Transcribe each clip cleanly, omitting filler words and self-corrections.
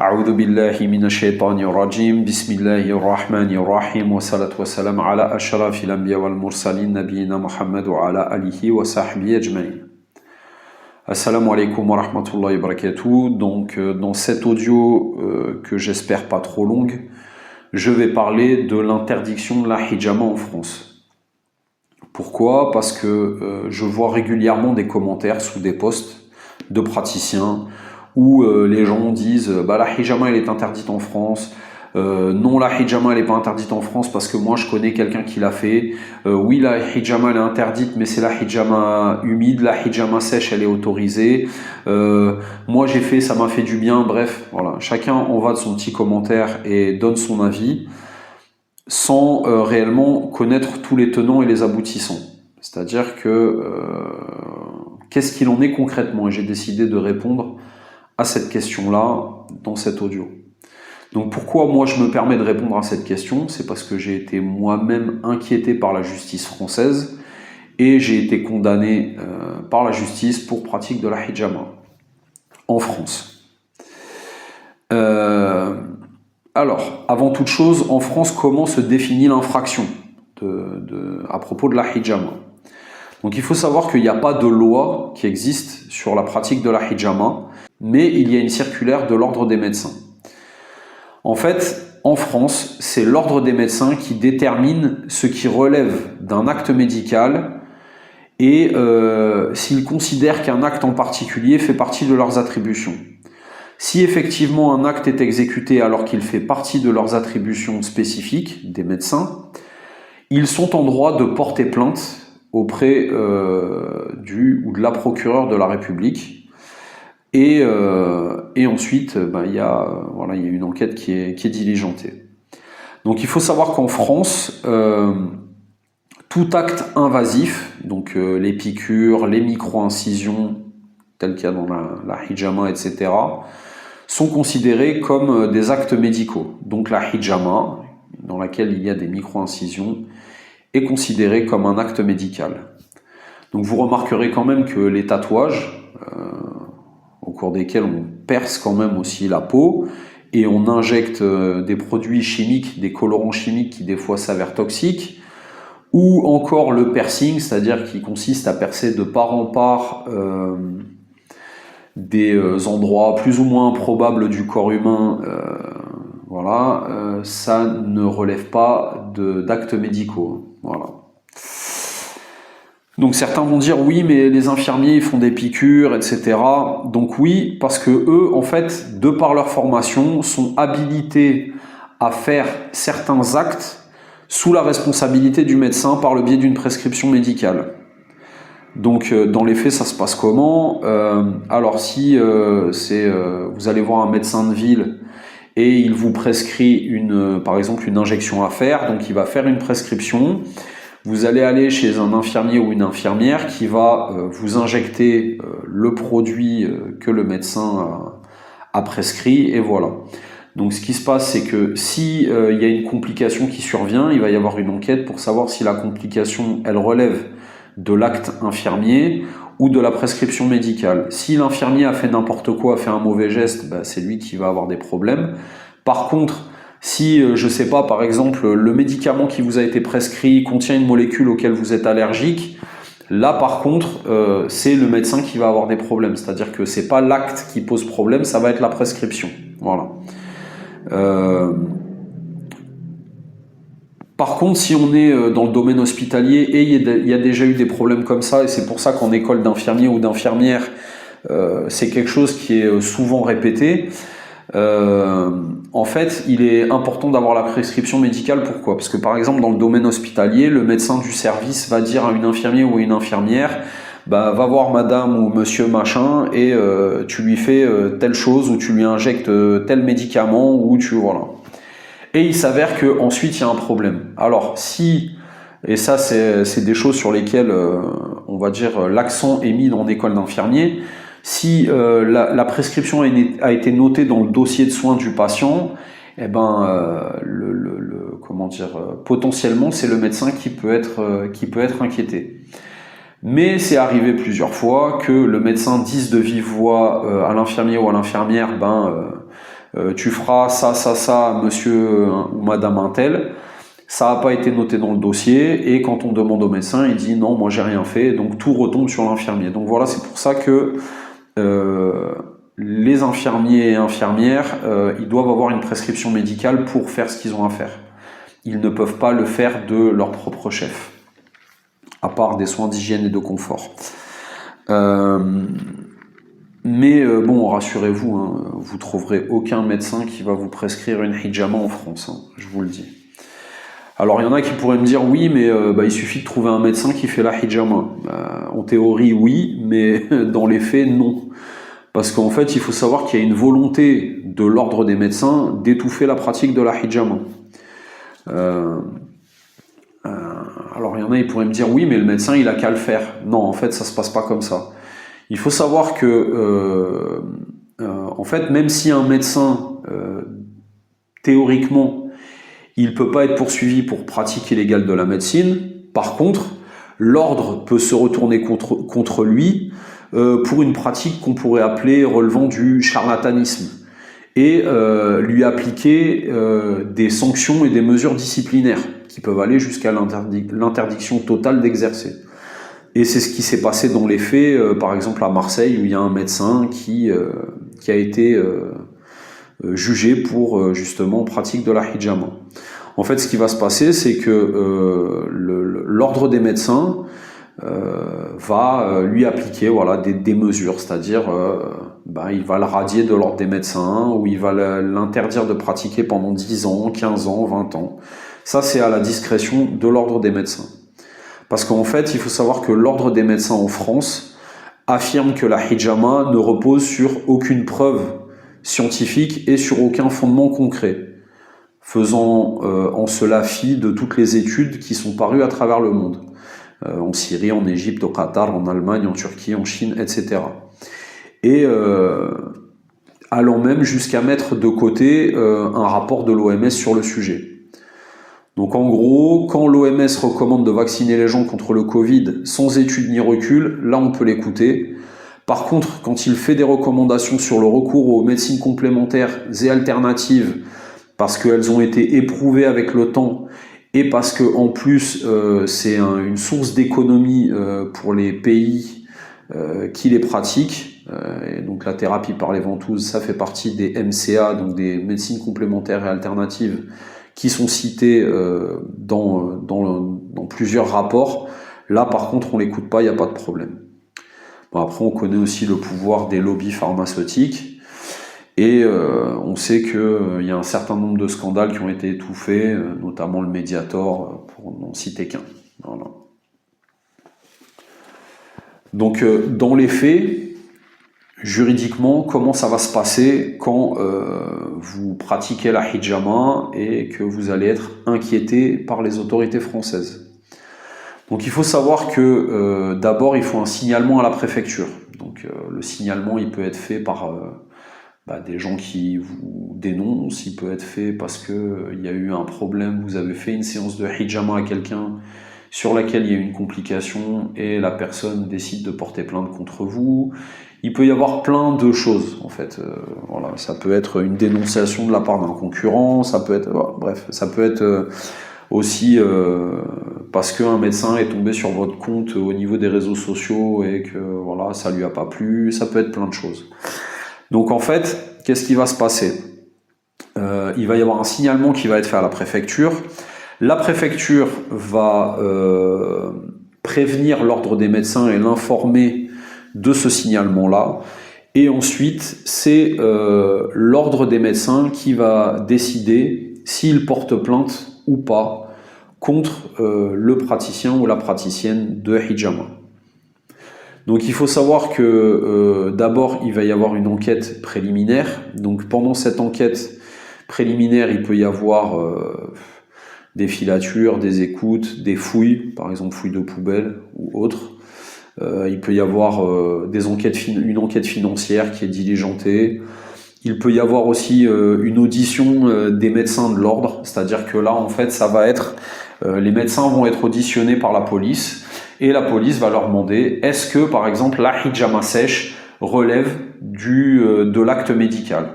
أعوذ بالله من الشيطان الرجيم بسم الله الرحمن الرحيم والصلاة والسلام على أشرف الأنبياء والمرسلين نبينا محمد وعلى آله وصحبه أجمعين. Assalamu alaikum wa rahmatullahi wa barakatuh. Donc dans cet audio que j'espère pas trop longue, je vais parler de l'interdiction de la hijama en France. Pourquoi? Parce que je vois régulièrement des commentaires sous des posts de praticiens où les gens disent la hijama elle est interdite en France. Non, la hijama elle n'est pas interdite en France parce que moi je connais quelqu'un qui l'a fait. Oui, la hijama elle est interdite, mais c'est la hijama humide, la hijama sèche elle est autorisée. Moi j'ai fait, ça m'a fait du bien. Bref, voilà, chacun en va de son petit commentaire et donne son avis sans réellement connaître tous les tenants et les aboutissants. C'est-à-dire que qu'est-ce qu'il en est concrètement? Et j'ai décidé de répondre à cette question-là dans cet audio. Donc pourquoi moi je me permets de répondre à cette question? C'est parce que j'ai été moi-même inquiété par la justice française et j'ai été condamné par la justice pour pratique de la hijama en France. Alors, avant toute chose, en France, comment se définit l'infraction à propos de la hijama? Donc il faut savoir qu'il n'y a pas de loi qui existe sur la pratique de la hijama, mais il y a une circulaire de l'ordre des médecins. En fait, en France, c'est l'ordre des médecins qui détermine ce qui relève d'un acte médical et s'ils considèrent qu'un acte en particulier fait partie de leurs attributions. Si effectivement un acte est exécuté alors qu'il fait partie de leurs attributions spécifiques des médecins, ils sont en droit de porter plainte auprès du ou de la procureure de la République. Et ensuite, il y a une enquête qui est diligentée. Donc il faut savoir qu'en France, tout acte invasif, donc les piqûres, les micro-incisions, telles qu'il y a dans la hijama, etc., sont considérés comme des actes médicaux. Donc la hijama, dans laquelle il y a des micro-incisions, est considérée comme un acte médical. Donc vous remarquerez quand même que les tatouages, au cours desquels on perce quand même aussi la peau et on injecte des produits chimiques, des colorants chimiques qui des fois s'avèrent toxiques, ou encore le piercing, c'est-à-dire qui consiste à percer de part en part des endroits plus ou moins improbables du corps humain, ça ne relève pas d'actes médicaux. Voilà. Donc certains vont dire oui, mais les infirmiers ils font des piqûres, etc. Donc oui, parce que eux, en fait, de par leur formation, sont habilités à faire certains actes sous la responsabilité du médecin par le biais d'une prescription médicale. Donc dans les faits, ça se passe comment? Alors si vous allez voir un médecin de ville et il vous prescrit par exemple une injection à faire, donc il va faire une prescription. Vous allez aller chez un infirmier ou une infirmière qui va vous injecter le produit que le médecin a prescrit, et voilà. Donc ce qui se passe, c'est que si y a une complication qui survient, il va y avoir une enquête pour savoir si la complication, elle relève de l'acte infirmier ou de la prescription médicale. Si l'infirmier a fait n'importe quoi, a fait un mauvais geste, c'est lui qui va avoir des problèmes. Par contre, si, je sais pas, par exemple, le médicament qui vous a été prescrit contient une molécule auquel vous êtes allergique, là par contre, c'est le médecin qui va avoir des problèmes. C'est-à-dire que c'est pas l'acte qui pose problème, ça va être la prescription. Voilà. Par contre, si on est dans le domaine hospitalier et il y a déjà eu des problèmes comme ça, et c'est pour ça qu'en école d'infirmier ou d'infirmière, c'est quelque chose qui est souvent répété. En fait, il est important d'avoir la prescription médicale. Pourquoi? Parce que par exemple, dans le domaine hospitalier, le médecin du service va dire à une infirmière ou une infirmière, va voir madame ou monsieur machin et tu lui fais telle chose ou tu lui injectes tel médicament ou voilà. Et il s'avère que ensuite il y a un problème. Alors et ça c'est des choses sur lesquelles on va dire l'accent est mis dans l'école d'infirmier. Si la prescription a été notée dans le dossier de soins du patient, potentiellement c'est le médecin qui peut être inquiété. Mais c'est arrivé plusieurs fois que le médecin dise de vive voix à l'infirmier ou à l'infirmière tu feras ça, monsieur ou madame un tel. Ça n'a pas été noté dans le dossier, et quand on demande au médecin, il dit non, moi j'ai rien fait, donc tout retombe sur l'infirmier. Donc voilà, c'est pour ça que les infirmiers et infirmières, ils doivent avoir une prescription médicale pour faire ce qu'ils ont à faire. Ils ne peuvent pas le faire de leur propre chef, à part des soins d'hygiène et de confort. Mais bon, rassurez-vous, hein, vous trouverez aucun médecin qui va vous prescrire une hijama en France, hein, je vous le dis. Alors il y en a qui pourraient me dire oui, mais il suffit de trouver un médecin qui fait la hijama. En théorie oui, mais dans les faits non. Parce qu'en fait il faut savoir qu'il y a une volonté de l'ordre des médecins d'étouffer la pratique de la hijama. Alors il y en a qui pourraient me dire oui, mais le médecin il a qu'à le faire. Non, en fait ça se passe pas comme ça. Il faut savoir que en fait même si un médecin théoriquement il ne peut pas être poursuivi pour pratique illégale de la médecine. Par contre, l'ordre peut se retourner contre lui pour une pratique qu'on pourrait appeler relevant du charlatanisme et lui appliquer des sanctions et des mesures disciplinaires qui peuvent aller jusqu'à l'interdiction totale d'exercer. Et c'est ce qui s'est passé dans les faits, par exemple à Marseille, où il y a un médecin qui a été jugé pour justement pratique de la hijama. En fait, ce qui va se passer, c'est que l'ordre des médecins va lui appliquer des mesures, c'est-à-dire il va le radier de l'ordre des médecins, ou il va l'interdire de pratiquer pendant 10 ans, 15 ans, 20 ans. Ça, c'est à la discrétion de l'ordre des médecins. Parce qu'en fait, il faut savoir que l'ordre des médecins en France affirme que la hijama ne repose sur aucune preuve scientifique et sur aucun fondement concret, faisant en cela fi de toutes les études qui sont parues à travers le monde, en Syrie, en Égypte, au Qatar, en Allemagne, en Turquie, en Chine, etc. Et allant même jusqu'à mettre de côté un rapport de l'OMS sur le sujet. Donc en gros, quand l'OMS recommande de vacciner les gens contre le Covid sans étude ni recul, là on peut l'écouter. Par contre, quand il fait des recommandations sur le recours aux médecines complémentaires et alternatives, parce qu'elles ont été éprouvées avec le temps et parce que en plus c'est une source d'économie pour les pays qui les pratiquent, et donc la thérapie par les ventouses, ça fait partie des MCA, donc des médecines complémentaires et alternatives, qui sont citées dans plusieurs rapports. Là par contre on l'écoute pas, il n'y a pas de problème. Bon, après on connaît aussi le pouvoir des lobbies pharmaceutiques, et on sait qu'il y a un certain nombre de scandales qui ont été étouffés, notamment le Mediator, pour n'en citer qu'un. Voilà. Donc dans les faits, juridiquement, comment ça va se passer quand vous pratiquez la hijama et que vous allez être inquiété par les autorités françaises? Donc il faut savoir que d'abord il faut un signalement à la préfecture. Donc le signalement il peut être fait par des gens qui vous dénoncent, il peut être fait parce que il y a eu un problème, vous avez fait une séance de hijama à quelqu'un sur laquelle il y a eu une complication et la personne décide de porter plainte contre vous. Il peut y avoir plein de choses en fait. Voilà, ça peut être une dénonciation de la part d'un concurrent, ça peut être ça peut être aussi parce qu'un médecin est tombé sur votre compte au niveau des réseaux sociaux et que voilà, ça lui a pas plu, ça peut être plein de choses. Donc en fait, qu'est-ce qui va se passer? Il va y avoir un signalement qui va être fait à la préfecture. La préfecture va prévenir l'ordre des médecins et l'informer de ce signalement-là. Et ensuite, c'est l'ordre des médecins qui va décider s'il porte plainte ou pas contre le praticien ou la praticienne de hijama. Donc il faut savoir que d'abord il va y avoir une enquête préliminaire. Donc pendant cette enquête préliminaire, il peut y avoir des filatures, des écoutes, des fouilles, par exemple fouilles de poubelle ou autres. Il peut y avoir une enquête financière qui est diligentée. Il peut y avoir aussi une audition des médecins de l'ordre, c'est-à-dire que là en fait ça va être les médecins vont être auditionnés par la police. Et la police va leur demander est-ce que, par exemple, la hijama sèche relève de l'acte médical.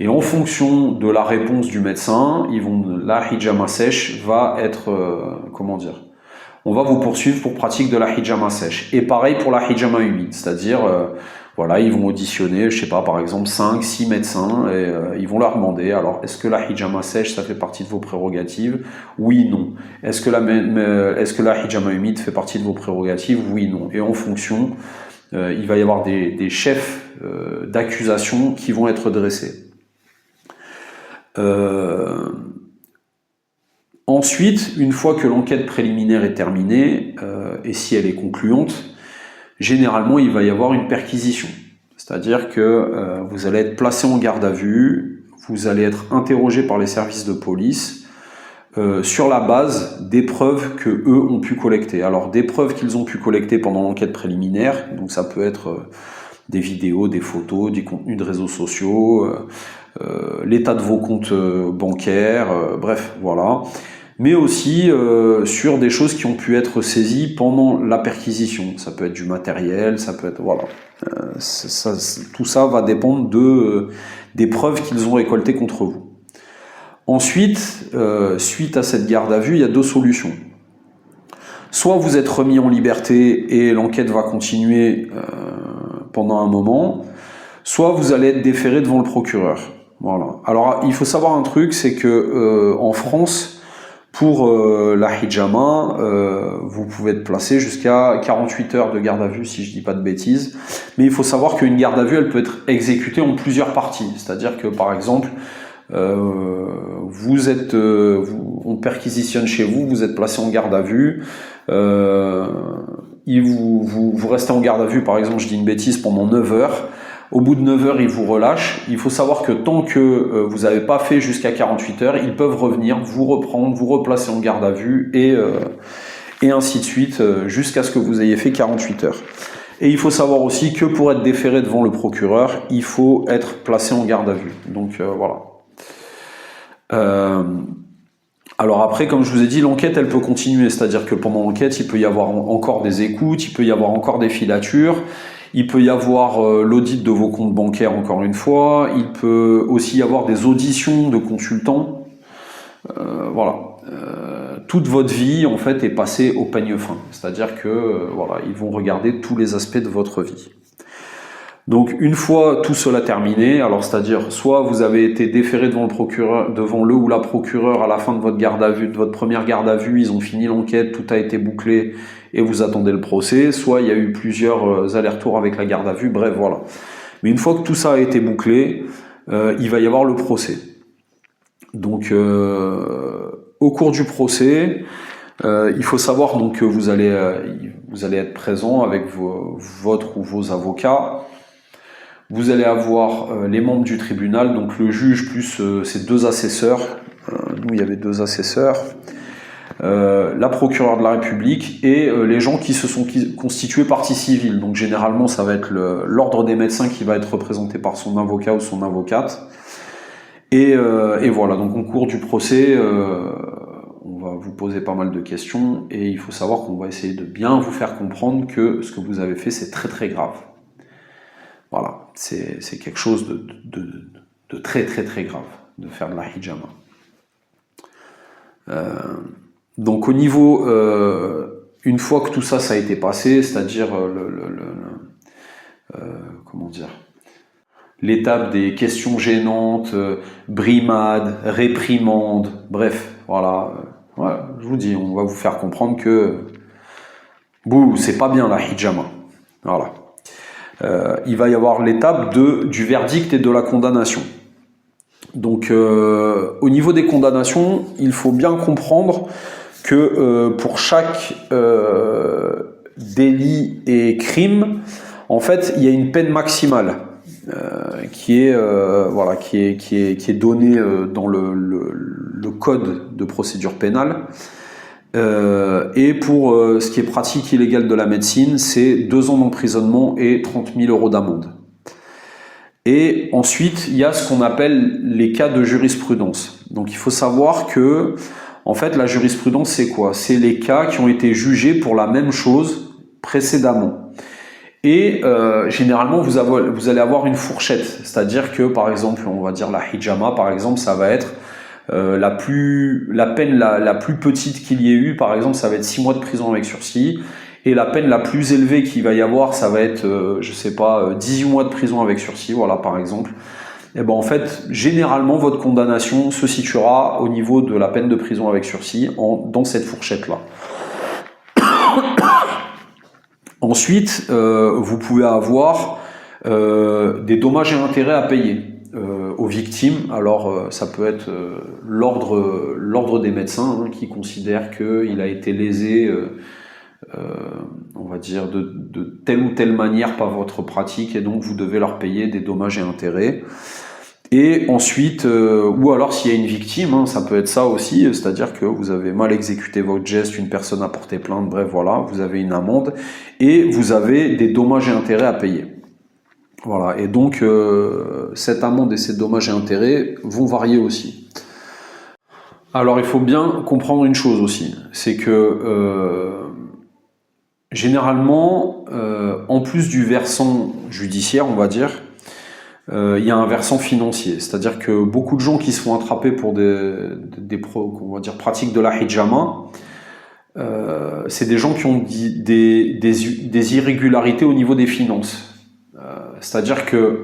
Et en fonction de la réponse du médecin, la hijama sèche va être, on va vous poursuivre pour pratique de la hijama sèche. Et pareil pour la hijama humide, c'est-à-dire, voilà, ils vont auditionner, je sais pas, par exemple 5, 6 médecins et ils vont leur demander, alors est-ce que la hijama sèche ça fait partie de vos prérogatives? Oui, non. Est-ce que la hijama humide fait partie de vos prérogatives? Oui, non. Et en fonction, il va y avoir des chefs d'accusation qui vont être dressés. Ensuite, une fois que l'enquête préliminaire est terminée, et si elle est concluante, généralement, il va y avoir une perquisition. C'est-à-dire que vous allez être placé en garde à vue, vous allez être interrogé par les services de police sur la base des preuves que eux ont pu collecter. Alors, des preuves qu'ils ont pu collecter pendant l'enquête préliminaire, donc ça peut être des vidéos, des photos, des contenus de réseaux sociaux, l'état de vos comptes bancaires, bref, voilà. Mais aussi sur des choses qui ont pu être saisies pendant la perquisition. Ça peut être du matériel, ça peut être... Voilà. Tout ça va dépendre des preuves qu'ils ont récoltées contre vous. Ensuite, suite à cette garde à vue, il y a 2 solutions. Soit vous êtes remis en liberté et l'enquête va continuer pendant un moment, soit vous allez être déféré devant le procureur. Voilà. Alors, il faut savoir un truc, c'est que en France, pour la hijama, vous pouvez être placé jusqu'à 48 heures de garde à vue, si je dis pas de bêtises. Mais il faut savoir qu'une garde à vue, elle peut être exécutée en plusieurs parties. C'est-à-dire que, par exemple, on perquisitionne chez vous, vous êtes placé en garde à vue, vous restez en garde à vue, par exemple, je dis une bêtise, pendant 9 heures. Au bout de 9 heures, ils vous relâchent. Il faut savoir que tant que vous n'avez pas fait jusqu'à 48 heures, ils peuvent revenir, vous reprendre, vous replacer en garde à vue et ainsi de suite jusqu'à ce que vous ayez fait 48 heures. Et il faut savoir aussi que pour être déféré devant le procureur, il faut être placé en garde à vue. Donc voilà. Alors après, comme je vous ai dit, l'enquête, elle peut continuer. C'est-à-dire que pendant l'enquête, il peut y avoir encore des écoutes, il peut y avoir encore des filatures. Il peut y avoir l'audit de vos comptes bancaires, encore une fois. Il peut aussi y avoir des auditions de consultants. Voilà. Toute votre vie, en fait, est passée au peigne fin. C'est-à-dire que, voilà, ils vont regarder tous les aspects de votre vie. Donc, une fois tout cela terminé, alors c'est-à-dire, soit vous avez été déféré devant le procureur, devant le ou la procureure à la fin de votre garde à vue, de votre première garde à vue, ils ont fini l'enquête, tout a été bouclé et vous attendez le procès, soit il y a eu plusieurs allers-retours avec la garde à vue, bref, voilà. Mais une fois que tout ça a été bouclé, il va y avoir le procès. Donc, au cours du procès, il faut savoir donc que vous allez être présent avec votre ou vos avocats. Vous allez avoir les membres du tribunal, donc le juge plus ses 2 assesseurs. Nous, il y avait 2 assesseurs. La procureure de la République et les gens qui se sont constitués partie civile. Donc généralement, ça va être l'ordre des médecins qui va être représenté par son avocat ou son avocate. Et voilà, donc au cours du procès, on va vous poser pas mal de questions et il faut savoir qu'on va essayer de bien vous faire comprendre que ce que vous avez fait, c'est très très grave. Voilà, c'est quelque chose de très très très grave de faire de la hijama. Donc au niveau, une fois que tout ça a été passé, c'est-à-dire comment dire, l'étape des questions gênantes, brimades, réprimandes, bref, voilà, voilà, je vous dis, on va vous faire comprendre que c'est pas bien la hijama, voilà. Il va y avoir l'étape du verdict et de la condamnation. Donc au niveau des condamnations, il faut bien comprendre que pour chaque délit et crime, en fait, il y a une peine maximale qui est donnée dans le code de procédure pénale. Et pour ce qui est pratique illégale de la médecine, c'est 2 ans d'emprisonnement et 30 000 € d'amende. Et ensuite, il y a ce qu'on appelle les cas de jurisprudence. Donc il faut savoir que, en fait, la jurisprudence, c'est quoi? C'est les cas qui ont été jugés pour la même chose précédemment. Et généralement, vous allez avoir une fourchette, c'est-à-dire que, par exemple, on va dire la hijama, par exemple, ça va être la peine la plus petite qu'il y ait eu, par exemple, ça va être 6 mois de prison avec sursis, et la peine la plus élevée qu'il va y avoir, ça va être, je sais pas, 18 mois de prison avec sursis, voilà, par exemple. Et ben en fait, généralement, votre condamnation se situera au niveau de la peine de prison avec sursis, dans cette fourchette-là. Ensuite, vous pouvez avoir des dommages et intérêts à payer aux victimes. Alors, ça peut être l'ordre des médecins qui considère qu'il a été lésé, on va dire, de telle ou telle manière par votre pratique, et donc vous devez leur payer des dommages et intérêts. Et ensuite, ou alors s'il y a une victime, ça peut être ça aussi, c'est-à-dire que vous avez mal exécuté votre geste, une personne a porté plainte, bref voilà, vous avez une amende et vous avez des dommages et intérêts à payer. Voilà, et donc cette amende et ces dommages et intérêts vont varier aussi. Alors il faut bien comprendre une chose aussi, c'est que généralement, en plus du versant judiciaire, on va dire, il y a un versant financier, c'est-à-dire que beaucoup de gens qui se font attraper pour on va dire, pratiques de la hijama, c'est des gens qui ont des irrégularités au niveau des finances. C'est-à-dire que,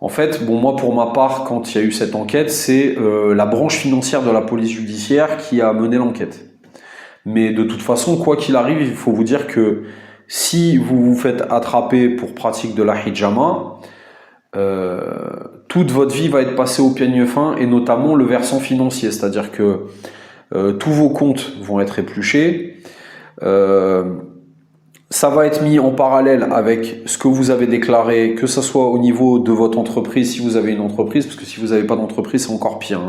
en fait, bon, moi pour ma part, quand il y a eu cette enquête, c'est la branche financière de la police judiciaire qui a mené l'enquête. Mais de toute façon, quoi qu'il arrive, il faut vous dire que si vous vous faites attraper pour pratique de la hijama, toute votre vie va être passée au peigne fin, et notamment le versant financier, c'est-à-dire que tous vos comptes vont être épluchés, ça va être mis en parallèle avec ce que vous avez déclaré, que ce soit au niveau de votre entreprise, si vous avez une entreprise, parce que si vous n'avez pas d'entreprise, c'est encore pire.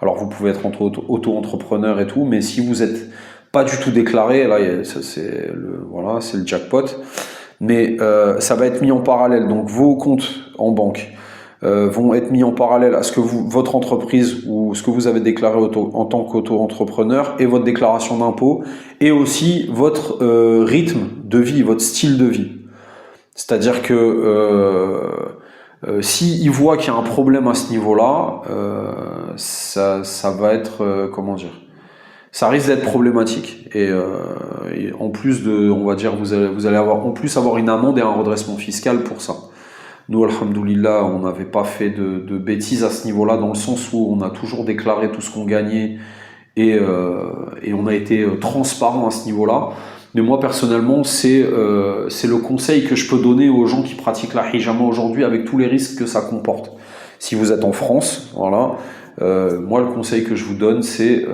Alors vous pouvez être auto-entrepreneur et tout, mais si vous n'êtes pas du tout déclaré, là c'est le jackpot. Mais ça va être mis en parallèle, donc vos comptes en banque vont être mis en parallèle à ce que votre entreprise ou ce que vous avez déclaré en tant qu'auto-entrepreneur, et votre déclaration d'impôt, et aussi votre rythme de vie, votre style de vie. C'est-à-dire que s'ils voient qu'il y a un problème à ce niveau-là, ça va être, comment dire, ça risque d'être problématique, et en plus de, on va dire, vous allez avoir une amende et un redressement fiscal pour ça. Nous, alhamdoulilah, on n'avait pas fait de bêtises à ce niveau-là, dans le sens où on a toujours déclaré tout ce qu'on gagnait, et on a été transparent à ce niveau-là. Mais moi personnellement, c'est le conseil que je peux donner aux gens qui pratiquent la hijama aujourd'hui, avec tous les risques que ça comporte. Si vous êtes en France, voilà. Moi, le conseil que je vous donne, c'est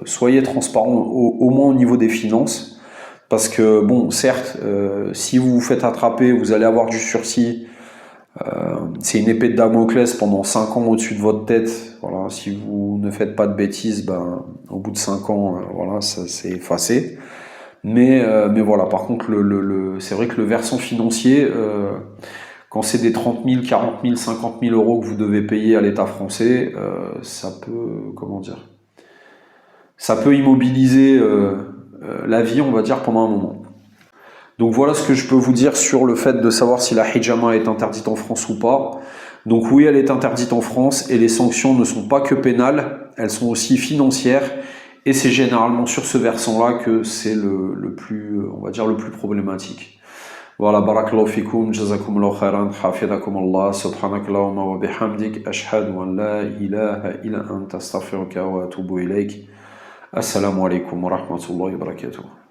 soyez transparent au moins au niveau des finances, parce que bon, certes, si vous vous faites attraper, vous allez avoir du sursis. C'est une épée de Damoclès pendant 5 ans au-dessus de votre tête. Voilà, si vous ne faites pas de bêtises, au bout de 5 ans, voilà, ça c'est effacé. Mais voilà, par contre, c'est vrai que le versant financier, quand c'est des 30 000, 40 000, 50 000 euros que vous devez payer à l'État français, ça peut, comment dire, ça peut immobiliser la vie, on va dire, pendant un moment. Donc voilà ce que je peux vous dire sur le fait de savoir si la hijama est interdite en France ou pas. Donc oui, elle est interdite en France, et les sanctions ne sont pas que pénales, elles sont aussi financières, et c'est généralement sur ce versant-là que c'est le plus, on va dire, le plus problématique. Voilà, barakallahu fikum, jazakumullahu khairan, hafidakum Allah, subhanakallahumma wa bihamdik, ashhadu an la ilaha illa anta astaghfiruka wa atubu ilayk. Assalamu alaikum wa rahmatullahi wa barakatuh.